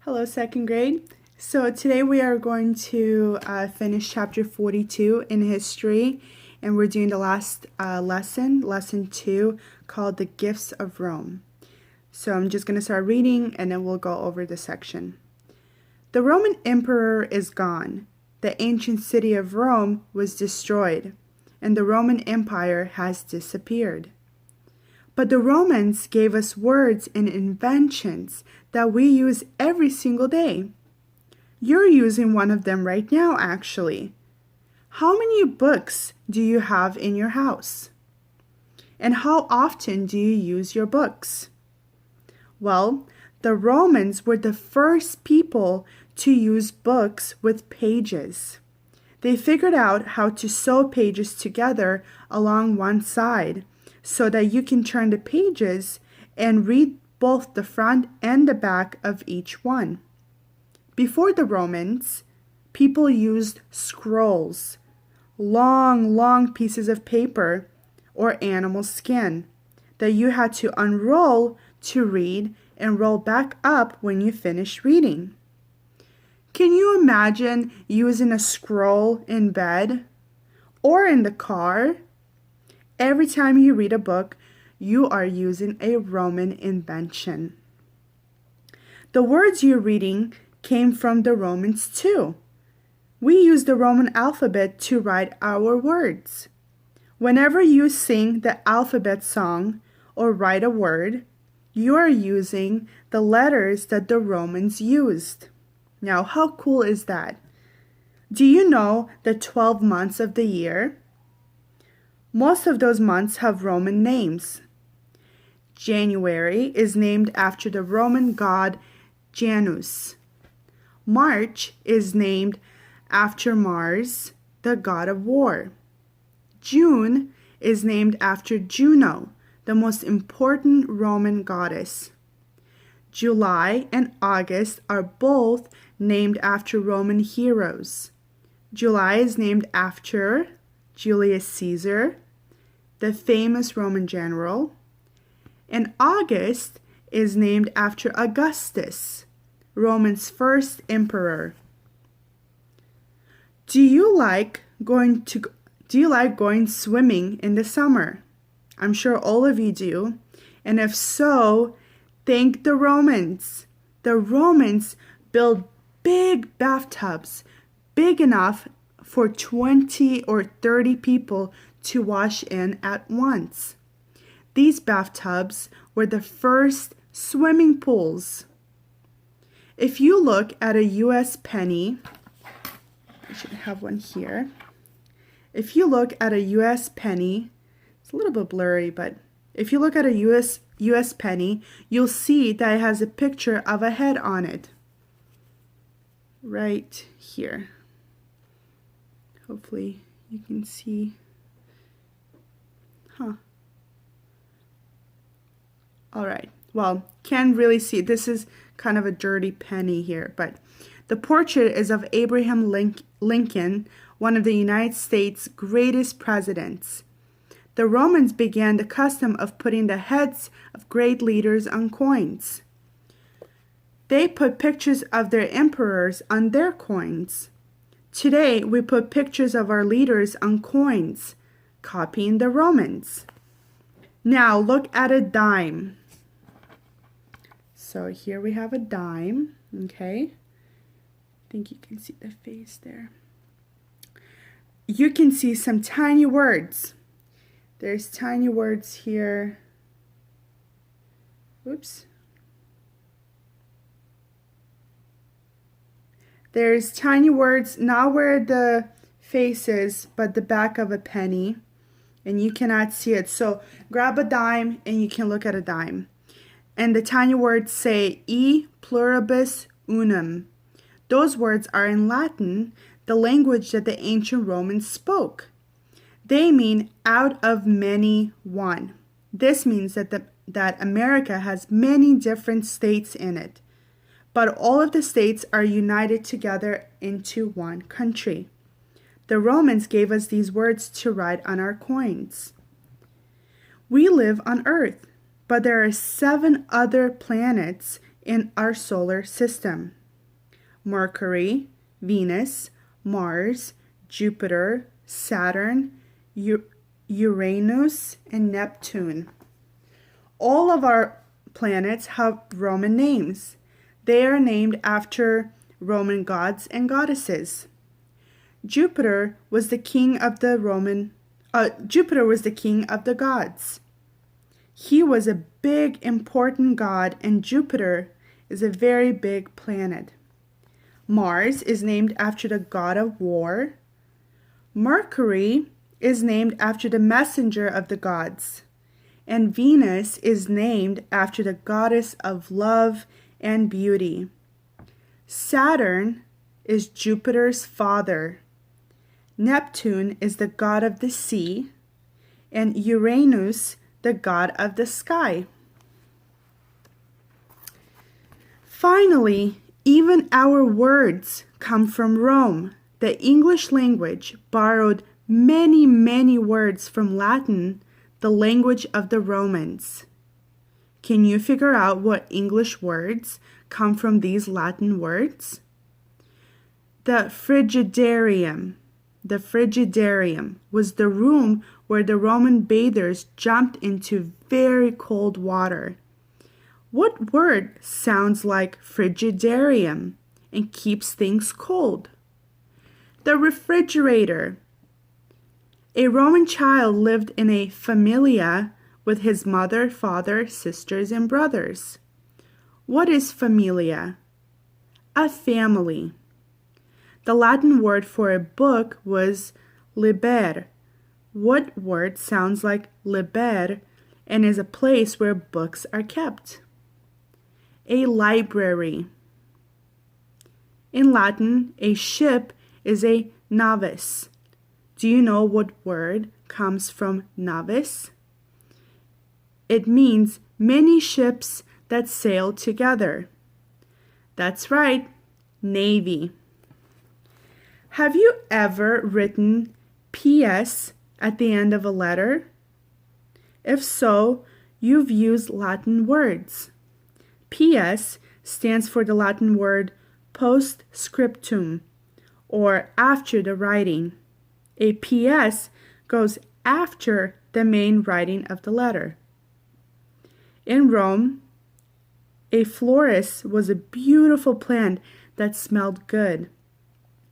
Hello, second grade. So today we are going to finish chapter 42 in history, and we're doing the last lesson 2, called The Gifts of Rome. So I'm just going to start reading, and then we'll go over the section. The Roman emperor is gone. The ancient city of Rome was destroyed, and the Roman Empire has disappeared. But the Romans gave us words and inventions that we use every single day. You're using one of them right now, actually. How many books do you have in your house? And how often do you use your books? Well, the Romans were the first people to use books with pages. They figured out how to sew pages together along one side, so that you can turn the pages and read both the front and the back of each one. Before the Romans, people used scrolls, long pieces of paper or animal skin that you had to unroll to read and roll back up when you finished reading. Can you imagine using a scroll in bed or in the car? Every time you read a book, you are using a Roman invention. The words you're reading came from the Romans too. We use the Roman alphabet to write our words. Whenever you sing the alphabet song or write a word, you are using the letters that the Romans used. Now, how cool is that? Do you know the 12 months of the year? Most of those months have Roman names. January is named after the Roman god Janus. March is named after Mars, the god of war. June is named after Juno, the most important Roman goddess. July and August are both named after Roman heroes. July is named after Julius Caesar, the famous Roman general, and August is named after Augustus, Rome's first emperor. Do you like going swimming in the summer? I'm sure all of you do. And if so, thank the Romans. The Romans built big bathtubs, big enough for 20 or 30 people to wash in at once. These bathtubs were the first swimming pools. If you look at a US penny, I should have one here. If you look at a US penny, it's a little bit blurry, but if you look at a US penny, you'll see that it has a picture of a head on it. Right here. Hopefully you can see. All right. Well, can't really see. This is kind of a dirty penny here, but the portrait is of Abraham Lincoln, one of the United States' greatest presidents. The Romans began the custom of putting the heads of great leaders on coins. They put pictures of their emperors on their coins. Today, we put pictures of our leaders on coins, copying the Romans. Now, look at a dime. So here we have a dime, okay? I think you can see the face there. You can see some tiny words. There's tiny words here. Oops. There's tiny words not where the face is, but the back of a penny. And you cannot see it. So grab a dime and you can look at a dime. And the tiny words say E pluribus unum. Those words are in Latin, the language that the ancient Romans spoke. They mean out of many one. This means that America has many different states in it, but all of the states are united together into one country. The Romans gave us these words to write on our coins. We live on Earth, but there are 7 other planets in our solar system: Mercury, Venus, Mars, Jupiter, Saturn, Uranus, and Neptune. All of our planets have Roman names. They are named after Roman gods and goddesses. Jupiter was the king of the gods. He was a big, important god, and Jupiter is a very big planet. Mars is named after the god of war. Mercury is named after the messenger of the gods. And Venus is named after the goddess of love and beauty. Saturn is Jupiter's father. Neptune is the god of the sea, and Uranus the god of the sky. Finally, even our words come from Rome. The English language borrowed many, many words from Latin, the language of the Romans. Can you figure out what English words come from these Latin words? The Frigidarium. The Frigidarium was the room where the Roman bathers jumped into very cold water. What word sounds like Frigidarium and keeps things cold? The refrigerator. A Roman child lived in a familia with his mother, father, sisters, and brothers. What is familia? A family. The Latin word for a book was liber. What word sounds like liber and is a place where books are kept? A library. In Latin, a ship is a navis. Do you know what word comes from navis? It means many ships that sail together. That's right, navy. Have you ever written P.S. at the end of a letter? If so, you've used Latin words. P.S. stands for the Latin word postscriptum, or after the writing. A P.S. goes after the main writing of the letter. In Rome, a florist was a beautiful plant that smelled good.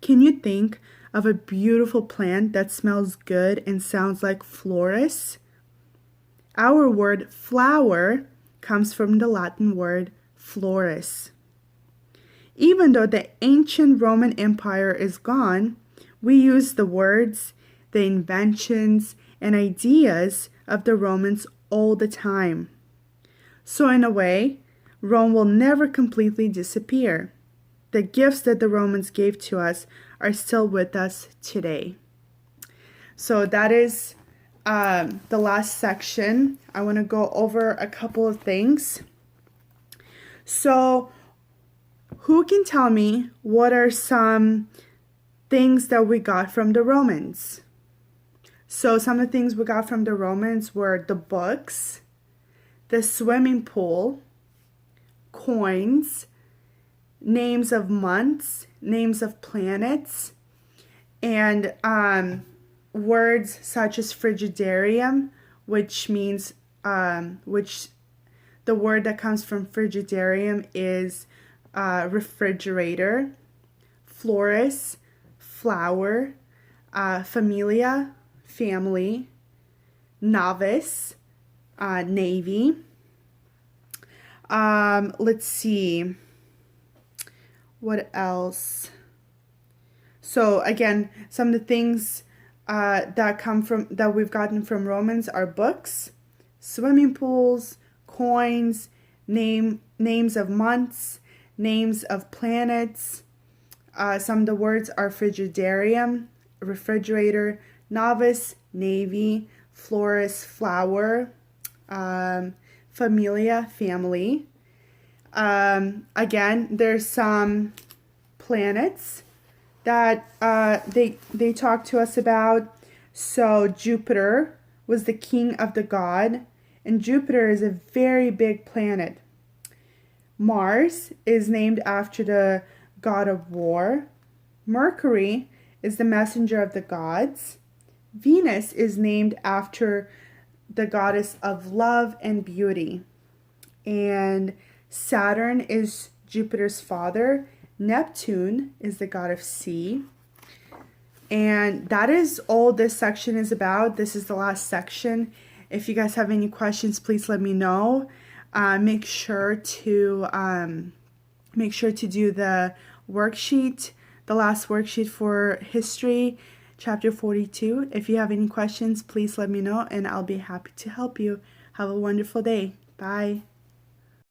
Can you think of a beautiful plant that smells good and sounds like florist? Our word flower comes from the Latin word floris. Even though the ancient Roman Empire is gone, we use the words, the inventions, and ideas of the Romans all the time. So in a way, Rome will never completely disappear. The gifts that the Romans gave to us are still with us today. So that is the last section. I want to go over a couple of things. So who can tell me what are some things that we got from the Romans? So some of the things we got from the Romans were the books, the swimming pool, coins, names of months, names of planets, and words such as frigidarium, which means, the word that comes from frigidarium is refrigerator, floris, flower, familia, family, navis, navy. Let's see. What else? So again, some of the things that we've gotten from Romans are books, swimming pools, coins, names of months, names of planets. Some of the words are frigidarium, refrigerator, navis, navy, floris, flower, familia, family. Again, there's some planets that they talk to us about. So Jupiter was the king of the god, and Jupiter is a very big planet. Mars is named after the god of war. Mercury is the messenger of the gods. Venus is named after the goddess of love and beauty. And Saturn is Jupiter's father. Neptune is the god of sea. And that is all this section is about. This is the last section. If you guys have any questions, please let me know. Make sure to do the worksheet, the last worksheet for history, chapter 42. If you have any questions, please let me know and I'll be happy to help you. Have a wonderful day. Bye.